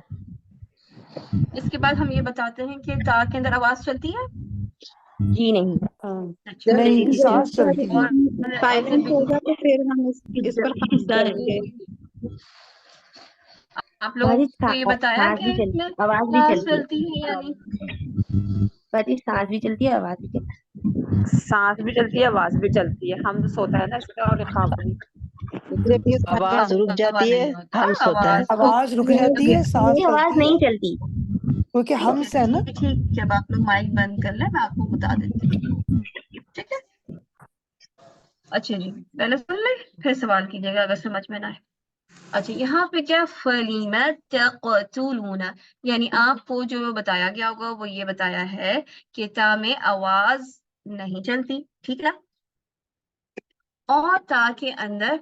इसके बाद हम ये बताते हैं कि ता के अंदर आवाज चलती है? जी नहीं। अच्छा, नहीं, सांस चलती है। और साइलेंट होगा तो फिर हम इस पर खास करेंगे। आप लोगों को ये बताया सांस कि भी चलती इसमें है, आवाज भी सांस चलती चलती है या नहीं? है। सांस भी चलती है, आवाज भी चलती है। सांस भी चलती है, आवाज भी चलती है। हम होता है ना इसमें और लिखा हुआ है। आवाज रुक जाती है, हम्स होता है। आवाज रुक जाती है, सांस मेरी आवाज चलती है नहीं चलती। क्योंकि हम्स है ना। ठीक, जब आप लोग माइक बंद कर ले मैं आपको बता देती हूँ। ठीक है, अच्छा जी, पहले सुन ले फिर सवाल कीजिएगा अगर समझ में ना आए। अच्छा, यहाँ पे क्या फलीमा तक़तुलूना, यानी आपको जो बताया गया होगा वो ये बताया है कि ता में आवाज नहीं चलती। ठीक है, और ता के अंदर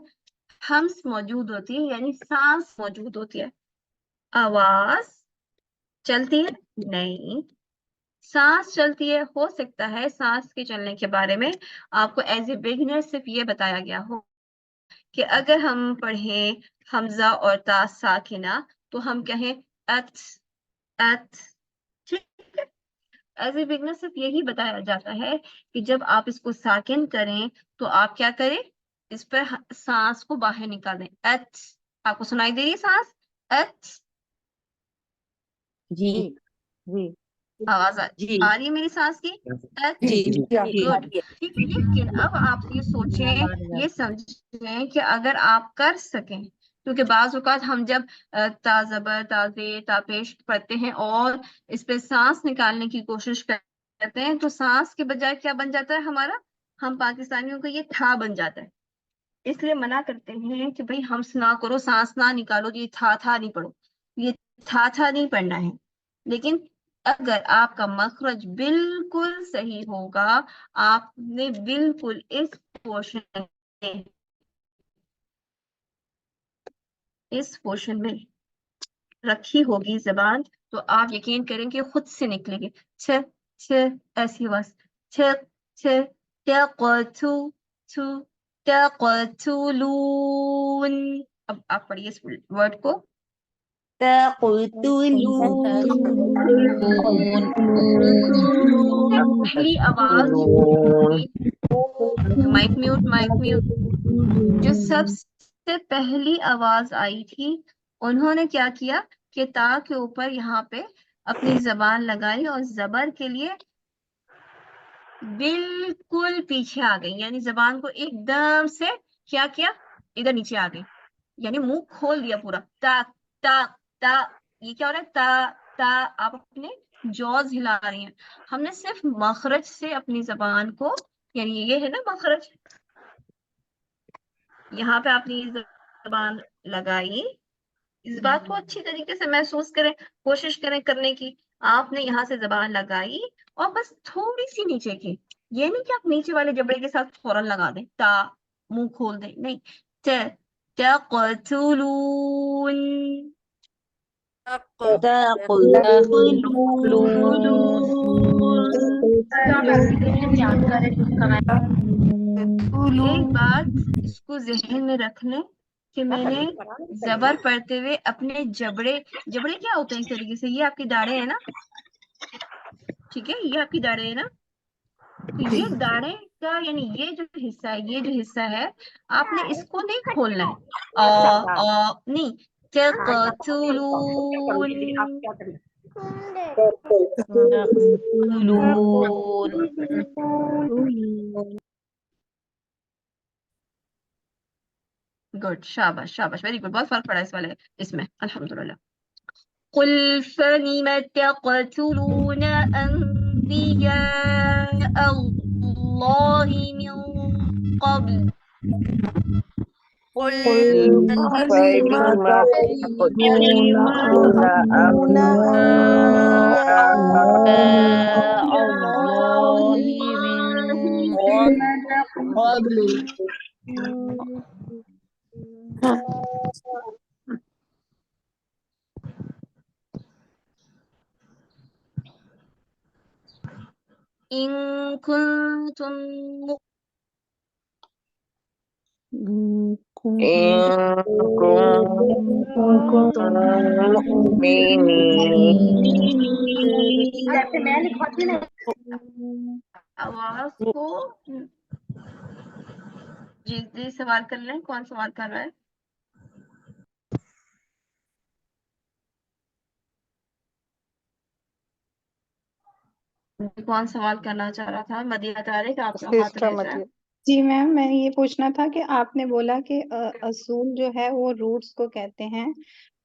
हम्स मौजूद होती है, यानी सांस मौजूद होती है। आवाज चलती है? नहीं। सांस चलती है? हो सकता है सांस के चलने के बारे में आपको एज ए बिगिनर सिर्फ ये बताया गया हो कि अगर हम पढ़ें हमजा और ता साकिना तो हम कहें अत अत। ठीक है, एज ए बिगिनर सिर्फ यही बताया जाता है कि जब आप इसको साकिन करें तो आप क्या करें? इस पर सांस को बाहर निकालें। अत, आपको सुनाई दे रही है सांस? अत, जी जी आवाज जी आ रही है मेरी सांस की? जी गुड। ठीक है, लेकिन अब आप ये सोचें, ये समझें कि अगर आप कर सकें, क्योंकि बाज औकात हम जब ताज़बर ताज़े तापेश पढ़ते हैं और इस पे सांस निकालने की कोशिश करते कहते हैं तो सांस के बजाय क्या बन जाता है हमारा, हम पाकिस्तानियों को ये था बन जाता है। इसलिए मना करते हैं कि भाई हम्स ना करो, सांस ना निकालो, ये था नहीं पढ़ो, ये था नहीं पढ़ना है। लेकिन अगर आपका मखरज बिल्कुल सही होगा, आपने बिल्कुल इस पोर्शन में रखी होगी जबान, तो आप यकीन करेंगे खुद से निकलेंगे। छ छ ऐसी आवाज, छ छ तक़तू तू तक़तुलून। अब आप पढ़िए इस वर्ड को। पहली आवाज माइक म्यूट। जो सबसे पहली आवाज आई थी, उन्होंने क्या किया कि ता के ऊपर यहाँ पे अपनी जबान लगाई और जबर के लिए बिल्कुल पीछे आ गई, यानी जबान को एकदम से क्या किया, इधर नीचे आ गई, यानी मुंह खोल दिया पूरा। ता ता ता, ये क्या हो रहा है, ता ता, आप अपने जॉज हिला रही हैं। हमने सिर्फ मखरज से अपनी जबान को, यानी ये है ना मखरज, यहाँ पे आपने ये जबान लगाई। इस बात को अच्छी तरीके से महसूस करें, कोशिश करें करने की। आपने यहाँ से जबान लगाई और बस थोड़ी सी नीचे की, ये नहीं कि आप नीचे वाले जबड़े के साथ फौरन लगा दें, ता मुंह खोल दें, नहीं। तक़तुलून एक बात इसको जहन में रख लें कि मैंने जबर पढ़ते हुए अपने जबड़े क्या होते हैं एक तरीके से, ये आपकी दाढ़ें है ना, ठीक है, ये आपकी दाढ़ें है ना, तो ये दाढ़ें का यानी ये जो हिस्सा है, आपने इसको नहीं खोलना है, नहीं, तक़तुलून। गुड, शाबाश शाबाश, वेरी गुड, बहुत फर्क पड़ा इस वाले इसमें, अल्हम्दुलिल्लाह। कुल फलिम तक़तुलून अंबिया अल्लाहि मिन क़ब्ल। इन कुंतुम आवाज को जी सवाल कर लें, कौन सवाल कर रहा है? कौन सवाल करना चाह रहा था? मदिया तारिक, आपका हाथ रेज़ है। जी मैम, मैं ये पूछना था कि आपने बोला कि असूल जो है वो रूट्स को कहते हैं,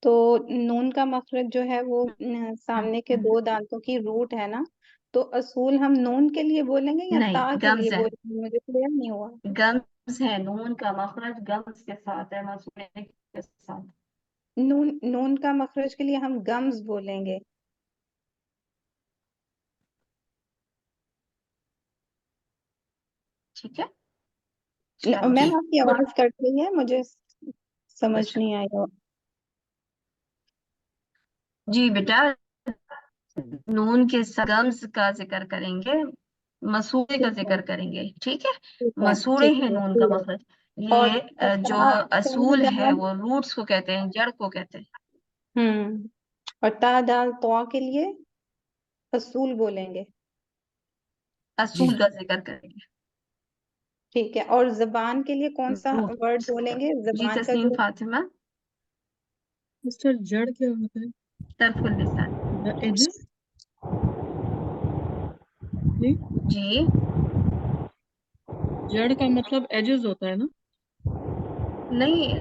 तो नून का मखरज जो है वो सामने के दो दांतों की रूट है ना, तो असूल हम नून के लिए बोलेंगे या नहीं, ता के लिए गम्स है, बोलेंगे? मुझे क्लियर नहीं हुआ। गम्स है, नून का मखरज गम्स के साथ है, मसूले के साथ। नून का मखरज के लिए हम गम्स बोलेंगे। ठीक है, मैम आपकी आवाज कट रही है, मुझे समझ नहीं आई। जी बेटा, नून के गम्स का जिक्र करेंगे, मसूड़े का जिक्र करेंगे, ठीक है, मसूड़े हैं नून का मखरज। और ये जो असूल है वो रूट्स को कहते हैं, जड़ को कहते हैं। और ता दाल तौ के लिए असूल बोलेंगे। असूल का जिक्र करेंगे, ठीक है, और जबान के लिए कौन सा वर्ड बोलेंगे? जी जबान का तस्नीम जो फातिमा। मिस्टर जड़ क्या होता है? तरफुल लिसान। The edges? जी जी, जड़ का मतलब एजेस होता है ना? नहीं,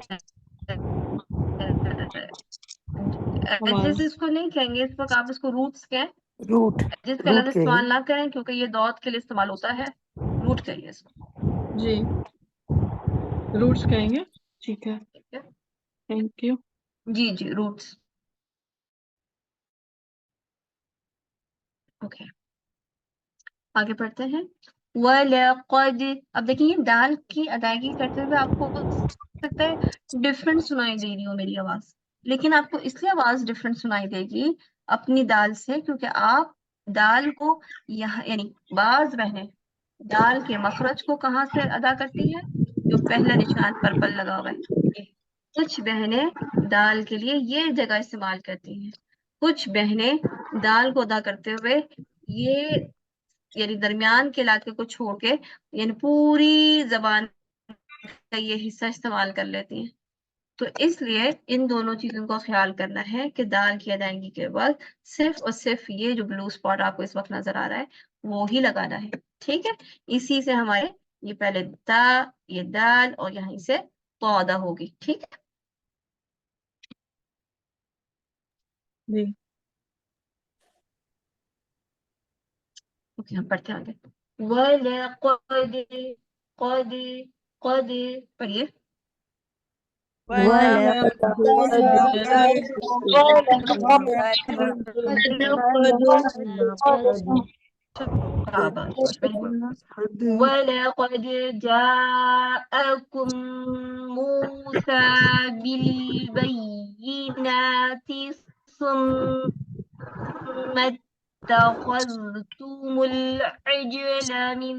आवाज एजेस इसको नहीं कहेंगे, इस वक्त आप इसको रूट्स कहें, रूट जिस रूट कलर के इस्तेमाल ना करें क्योंकि ये दौत के लिए इस्तेमाल होता है, रूट कहिए इसको। जी रूट्स कहेंगे, ठीक है, ठीक है, थैंक यू। जी जी रूट्स। ओके, आगे पढ़ते हैं। वलक़द, अब देखिए दाल की अदायगी करते हुए आपको हो सकता है डिफरेंट सुनाई दे रही हो मेरी आवाज, लेकिन आपको इसलिए आवाज डिफरेंट सुनाई देगी अपनी दाल से क्योंकि आप दाल को यहाँ यानी बाज बहनें दाल के मखरज को कहाँ से अदा करती हैं, जो पहला निशान पर्पल लगा हुआ है ये। कुछ बहनें दाल के लिए ये जगह इस्तेमाल करती हैं, कुछ बहनें दाल को अदा करते हुए ये यानी दरमियान के इलाके को छोड़ के यानी पूरी जबान का ये हिस्सा इस्तेमाल कर लेती हैं। तो इसलिए इन दोनों चीजों का ख्याल करना है कि दाल की अदायगी के वक्त सिर्फ और सिर्फ ये जो ब्लू स्पॉट आपको इस वक्त नजर आ रहा है वो ही लगाना है। ठीक है, इसी से हमारे ये पहले दा, ये दाल और यहीं से पौधा होगी। ठीक है, जी ओके हम पढ़ते हैं आगे। वलक़द क़द क़द पढ़िए। शाबाश, वेरी गुड। वलक़द जाअकुम मूसा बिलबय्यिनाति सुम्मा इत्तख़ज़्तुमुल इज्ल मिन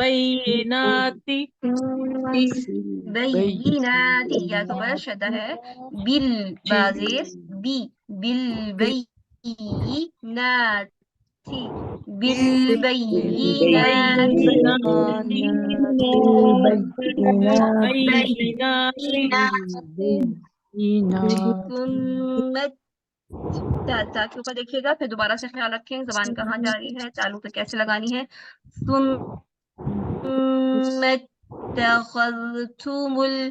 बिलबय्यिनाति बय्यिनाति या तो बड़ा शद्दा है बिल बाज़ेर बी बिलबय्यिनाति बिलबय्यिनाति सुम्मा ता के ऊपर देखिएगा, फिर दोबारा से ख्याल रखें जबान कहाँ जा रही है, तालू पे कैसे लगानी है। सुम्मा इत्तख़ज़्तुमुल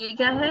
ये क्या है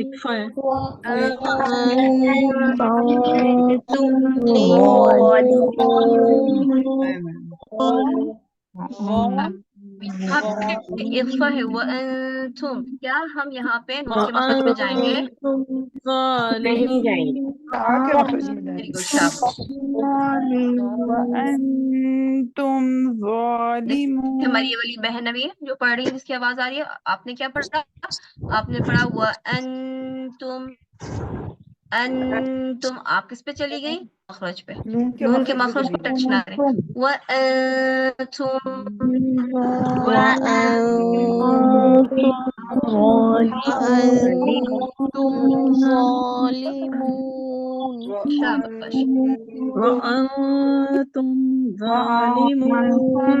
इख्फा है वअंतुम, क्या हम यहाँ पे नून के मखरज पे जाएंगे? नहीं जाएंगे। वेरी गुड, शाबाश। देखिए हमारी ये वाली बहन अभी जो पढ़ रही है जिसकी आवाज आ रही है, आपने क्या पढ़ा? आपने पढ़ा वअंतुम, अंतुम आप किस पे चली गई? मखरज पे, नून के मखरज को टच ना करें। शाबाश। वअंतुम ज़ालिमून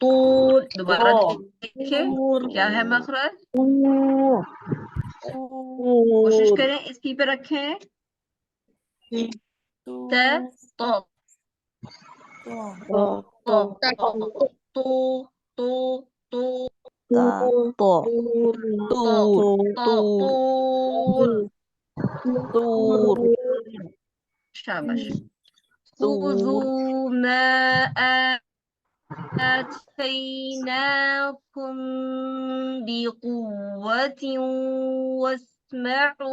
तूर। दोबारा देखिए क्या है मखरज। कोशिश करें इसकी पे रखें। त तो तो तो तूर। शाबाश। खुज़ू मा आतैनाकुम बिकुव्वतिन वस्मዑ।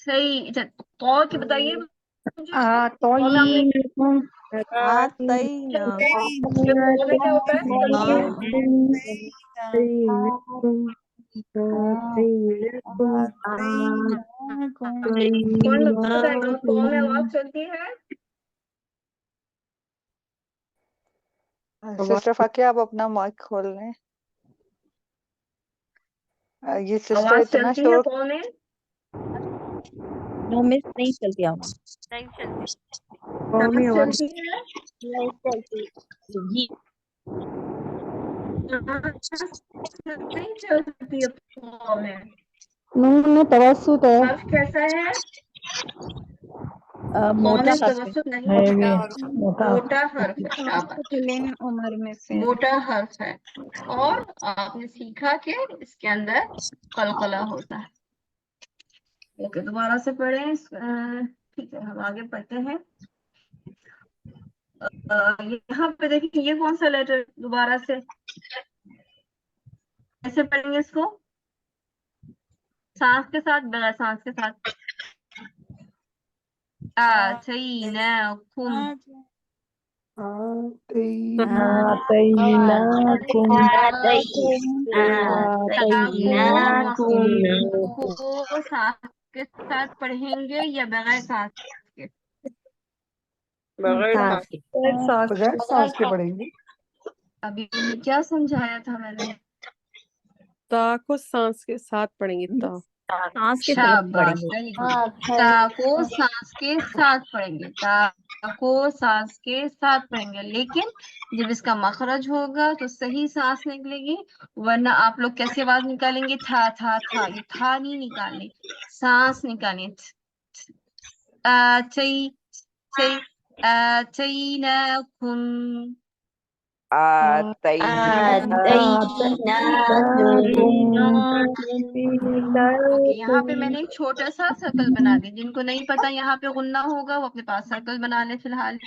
सही। तो क्या बताइए मुझे? तो में हमने में क्या होता है? कौन बताएगा? तो में आवाज चलती है। सिस्टर फाकिया आप अपना माइक खोल लें। ये सिस्टर आवाज इतना चलती है शोर। तो में? नो मिस नहीं चलती आवाज। आवाज चलती है। नहीं चलती जी। नहीं चलती है तो में। नून में तवस्सुत है। हर्फ कैसा है? मोटा में तवस्सुत नहीं है। मोटा हर्फ है। शाबाश। उम्र में से मोटा हर्फ है। और आपने सीखा कि इसके अंदर कलकला होता है। ओके, दोबारा से पढ़ें। ठीक है, हम आगे पढ़ते हैं। यहाँ पे देखिए ये कौन सा लेटर दोबारा से कैसे पढ़ेंगे इसको? सांस के साथ, बगैर सांस के साथ? आतैनाकुम। को सांस के साथ पढ़ेंगे या बगैर सांस के? बगैर सांस के पढ़ेंगे। अभी क्या समझाया था मैंने? ता को सांस के साथ पढ़ेंगे। ता सांस के साथ शाबाश, पढ़ेंगे। Very good. ता को सांस के साथ पढ़ेंगे। ता को सांस के साथ पढ़ेंगे, लेकिन जब इसका मखरज होगा तो सही सांस निकलेगी, वरना आप लोग कैसे आवाज निकालेंगे? था ये था नहीं निकालने, सांस निकालनी। आतैनाकुम। ओके, यहाँ पे मैंने एक छोटा सा सर्कल बना दिया। जिनको नहीं पता यहाँ पे गुन्ना होगा वो अपने पास सर्कल बना ले फिलहाल।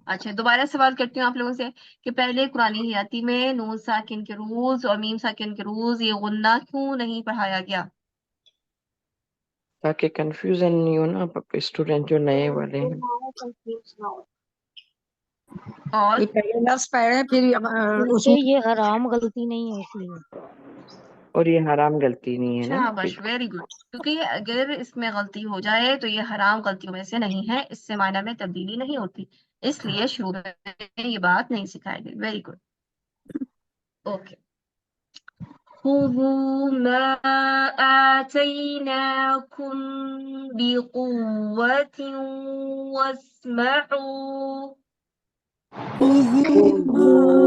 अच्छा, दोबारा सवाल करती हूँ आप लोगों से कि पहले कुरानी हयाती में नून साकिन के रूल्स और मीम साकिन के रूल्स, ये गुन्ना क्यों नहीं पढ़ाया गया? ताकि कंफ्यूजन नहीं हो ना स्टूडेंट जो नए वाले हैं। और पहले लफ्ज पढ़े फिर उसमें ये हराम गलती नहीं है इसलिए। और ये हराम गलती नहीं है ना। शाबाश, वेरी गुड। क्योंकि अगर इसमें गलती हो जाए तो ये हराम गलतियों में से नहीं है, इससे मायना में तब्दीली नहीं होती, इसलिए शुरू में ये बात नहीं सिखाई गई। Very good. ओके। खुज़ू मा आतैनाकुम बिकुव्वतिन वस्मዑ। खुज़ू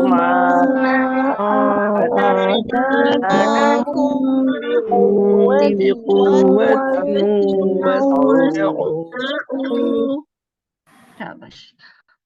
मा आतैनाकुम बिकुव्वतिन वस्मዑ। शाबाश।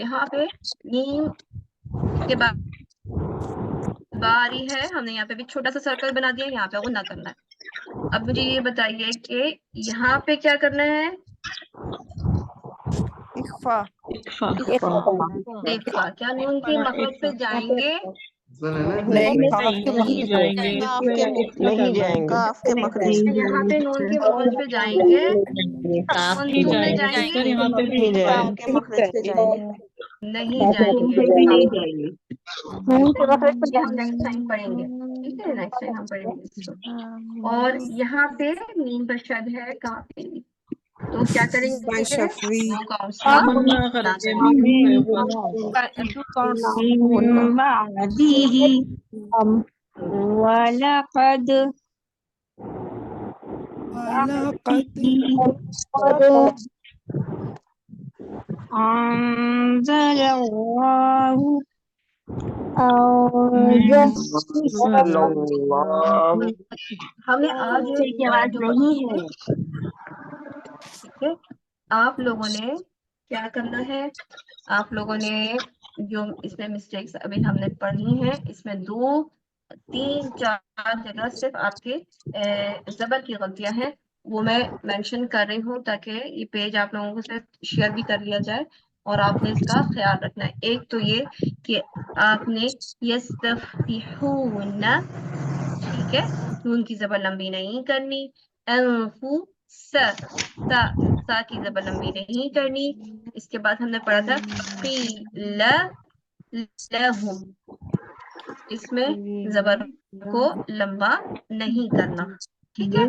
यहाँ पे नीम के बाद बारी है, हमने यहाँ पे भी छोटा सा सर्कल बना दिया, यहाँ पे गुन्ना करना है। अब मुझे ये बताइए कि यहाँ पे क्या करना है? इख्फा इख्फा। क्या नून के मखरज पे जाएंगे? नहीं जाएंगे नहीं जाएंगे काफ के मखरज यहाँ पे नून के मखरज पे जाएंगे, कौन नहीं सी में जाएंगे जाएंगे? सर, यहाँ पे नहीं जाएंगे के मखरज पे जाएंगे नहीं जाएंगे। नून के मखरज पे ये हम नेक्स्ट टाइम पढ़ेंगे, ठीक है, नेक्स्ट टाइम हम पढ़ेंगे इसको। और यहाँ पे नीम पर शद है, कहाँ पे? तो क्या करेंगे? दो काउंट्स का गुन्ना करेंगे मीम पे गुन्ना वलक़द अंज़लल्लाहु हमने आज की आवाज नहीं है, ठीक है। आप लोगों ने क्या करना है? आप लोगों ने जो इसमें मिस्टेक्स अभी हमने पढ़ी हैं, इसमें 2, 3, 4 जगह सिर्फ आपके ज़बर की गलतियां हैं, वो मैं मेंशन कर रही हूँ ताकि ये पेज आप लोगों को से शेयर भी कर लिया जाए और आपने इसका ख्याल रखना है। एक तो ये कि आपने यस्तफ्तिहून, ठीक है, नून की ज़बर लंबी नहीं करनी। सा की ज़बर लंबी नहीं करनी। इसके बाद हमने पढ़ा था क़ील लहुम, इसमें ज़बर को लंबा नहीं करना, ठीक है।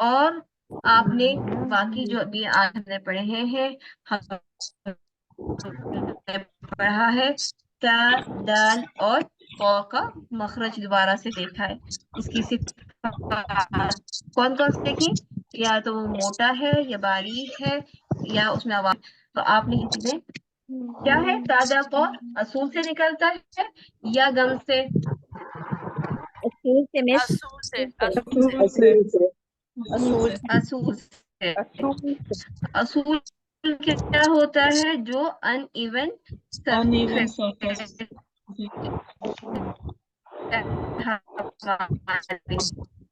और आपने बाकी जो अभी आज हमने पढ़े हैं, हमने पढ़ा है ता, दाल और कौ का मखरज दोबारा से देखा है। इसकी सिफात कौन कौन सी देखी? या तो वो मोटा है या बारीक है या उसमें आवाज। तो आपने ये चीजें क्या है, ताजा कौ असूल से निकलता है या गम से? असूल से मिस असूल से। असूल क्या होता है? जो अनइवन अनइवन सरफेस।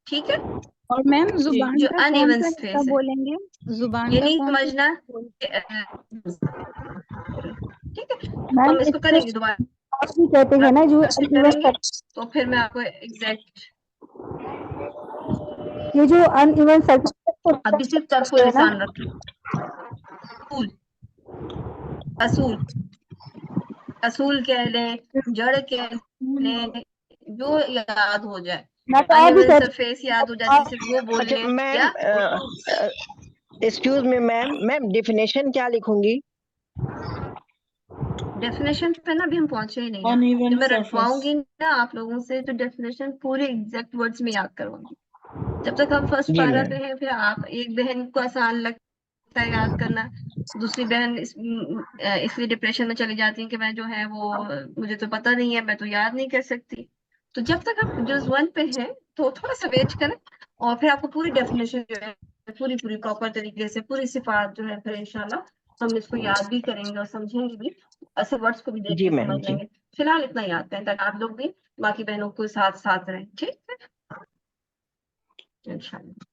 ठीक है। और मैम जुबान जो का कौन अनइवन सा स्पेस हिस्सा है, बोलेंगे? जुबान ये का नहीं कौन सा समझना, ठीक है। मैम हम इसको करेंगे दोबारा भी कहते हैं ना जो करेंगे, तो फिर मैं आपको एग्जैक्ट ये जो अनइवन सरफेस अभी सिर्फ तरफ को निशान रखें। असूल, असूल कह लें, जड़ कह लें, जो याद हो जाए। अनइवन सरफेस याद हो जाए सिर्फ वो बोल अच्छा लें। मैम, या एक्सक्यूज मी मैम डेफिनेशन क्या लिखूंगी? डेफिनेशन पे ना अभी हम पहुंचे ही नहीं है। Uneven जब मैं surface. रखवाऊंगी ना आप लोगों से, तो डेफिनेशन पूरे एग्जैक्ट वर्ड्स में याद करवाऊंगी। जब तक हम फर्स्ट जी पारा मैम। पे हैं, फिर आप एक बहन को आसान लगता है याद करना, दूसरी बहन इसलिए डिप्रेशन में चली जाती है कि मैं जो है वो मुझे तो पता नहीं है, मैं तो याद नहीं कर सकती। तो जब तक आप जुज़ 1 पे हैं तो थोड़ा सा वेट करें और फिर आपको पूरी डेफिनेशन जो है पूरी प्रॉपर तरीके से पूरी सिफात जो है फिर इंशाल्लाह हम इसको याद भी करेंगे और समझेंगे भी, ऐसे वर्ड्स को भी देख जी के मैम, समझ जी। लेंगे। फिलहाल इतना याद करें ताकि आप लोग भी बाकी बहनों को साथ रहें, ठीक है इंशाल्लाह।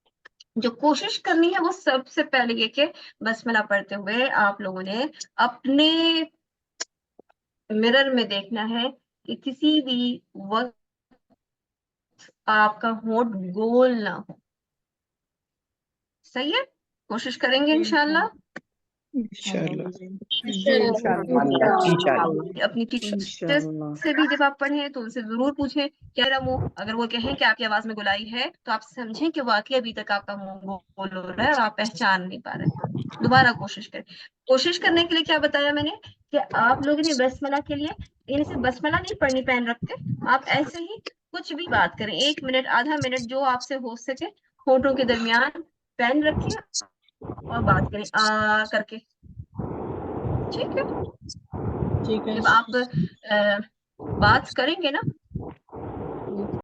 जो कोशिश करनी है वो सबसे पहले ये कि बसमिल्लाह पढ़ते हुए आप लोगों ने अपने मिरर में देखना है कि किसी भी वक्त आपका होंठ गोल ना हो। सही है? कोशिश करेंगे इंशाल्लाह। अपनी टीचर से भी जब आप पढ़ें तो उनसे जरूर पूछें क्या रहा मुंह, अगर वो कहें कि आपकी आवाज में गुलाई है तो आप समझें कि वाकई अभी तक आपका मुंह गोल हो रहा है और आप पहचान नहीं पा रहे। दोबारा कोशिश करें। कोशिश करने के लिए क्या बताया मैंने कि आप लोगों ने बसमला के लिए इनसे बसमला नहीं पढ़नी पेन रख के, आप ऐसे ही कुछ भी बात करें, 1 मिनट आधा मिनट जो आपसे हो सके, होठों के दरमियान पेन रखिए और बात करें आ करके। ठीक है, ठीक है। जब आप बात करेंगे ना